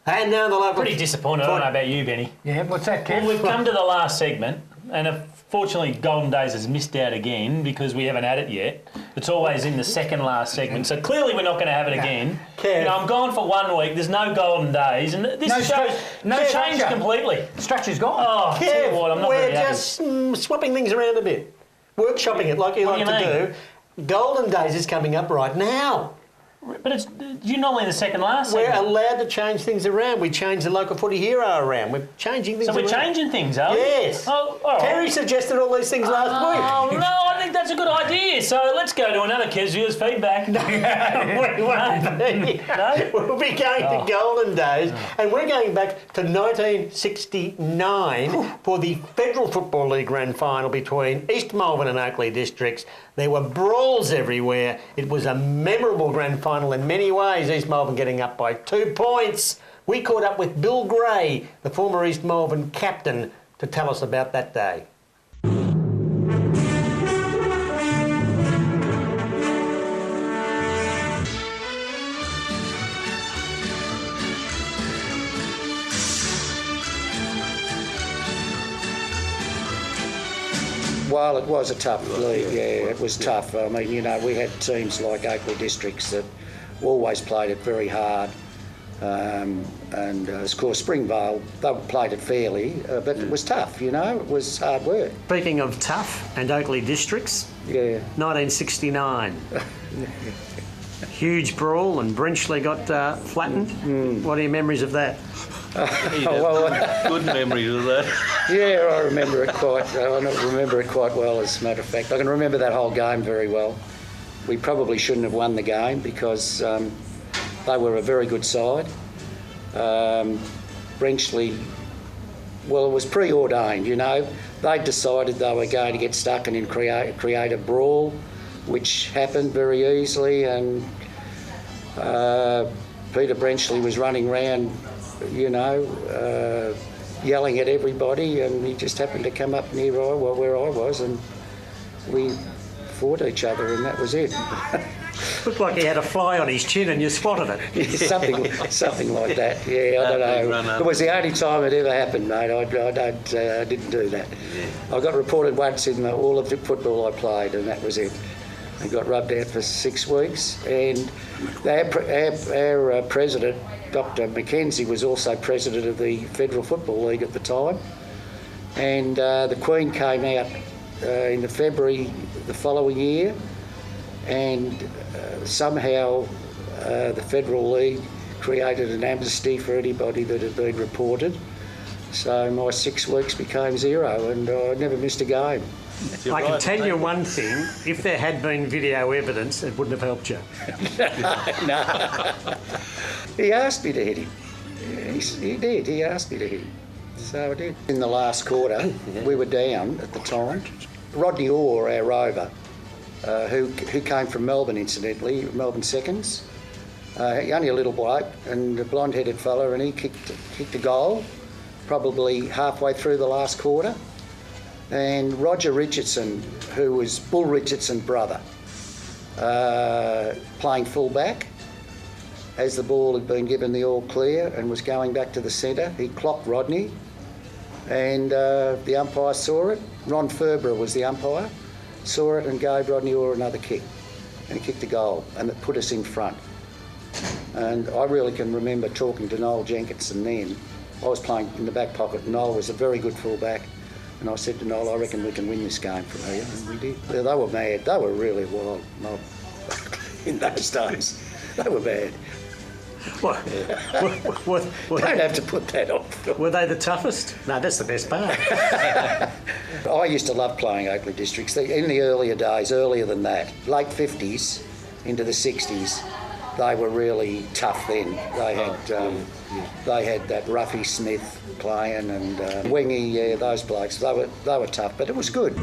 And now the local... Pretty disappointed. I don't know about you, Benny. Yeah, what's that, Kev? Well, we've come to the last segment, and unfortunately Golden Days has missed out again because we haven't had it yet. It's always in the second last segment, so clearly we're not going to have it again. Kev. You know, I'm gone for 1 week. There's no Golden Days, and this show changed structure. completely. Structure's gone. Oh, tell you what, I'm not we're very happy. just swapping things around a bit. Workshopping it like you What like do you to do. Golden Days is coming up right now. But it's you're normally in the second last We're segment. allowed to change things around. We changed the local footy hero around. We're changing things So we're around. changing things, are we? Yes. Oh, all right. Terry suggested all these things last Oh, week. no, I think that's a good idea. So let's go to another Kes viewers' feedback. We won't be. No? We'll be going to Golden Days, and we're going back to 1969 for the Federal Football League Grand Final between East Malvern and Oakleigh districts. There were brawls everywhere. It was a memorable grand final in many ways, East Malvern getting up by 2 points. We caught up with Bill Gray, the former East Malvern captain, to tell us about that day. Well, it was a tough league, yeah, it was tough. I mean, you know, we had teams like Oakleigh districts that always played it very hard. And of course, Springvale, they played it fairly, but it was tough, you know, it was hard work. Speaking of tough and Oakleigh districts, Yeah. 1969. Huge brawl and Brenchley got flattened. What are your memories of that? Good memories of that. Yeah, I remember it quite well, as a matter of fact. I can remember that whole game very well. We probably shouldn't have won the game because they were a very good side. Brenchley, well, it was preordained, you know. They decided they were going to get stuck and create a brawl, which happened very easily, and Peter Brenchley was running around, you know, yelling at everybody, and he just happened to come up near where I was, and we fought each other, and that was it. Looked like he had a fly on his chin and you spotted it. something like that. Yeah, I don't know. It was the only time it ever happened, mate. I didn't do that. I got reported once in all of the football I played, and that was it. I got rubbed out for 6 weeks, and our president, Dr. Mackenzie, was also president of the Federal Football League at the time, and the Queen came out in the February the following year, and somehow the Federal League created an amnesty for anybody that had been reported. So my 6 weeks became 0, and I never missed a game. I can tell you one thing, if there had been video evidence, it wouldn't have helped you. No. He asked me to hit him. He did. He asked me to hit him. So I did. In the last quarter, we were down at the time. Rodney Orr, our rover, who came from Melbourne, incidentally, Melbourne Seconds. Only a little bloke and a blonde-headed fella, and he kicked a goal, probably halfway through the last quarter. And Roger Richardson, who was Bull Richardson's brother, playing full-back, as the ball had been given the all clear and was going back to the centre, he clocked Rodney, and the umpire saw it. Ron Ferbera was the umpire, saw it and gave Rodney Orr another kick, and he kicked a goal, and it put us in front. And I really can remember talking to Noel Jenkinson then. I was playing in the back pocket. Noel was a very good full-back. And I said to Noel, I reckon we can win this game from here, and we did. They were mad. They were really wild mob in those days. They were bad. What? Don't have to put that on. Were they the toughest? No, that's the best part. I used to love playing Oakleigh districts. In the earlier days, earlier than that, late 50s into the 60s, they were really tough then. They had that Ruffy Smith playing and Wingy, those blokes. They were tough, but it was good.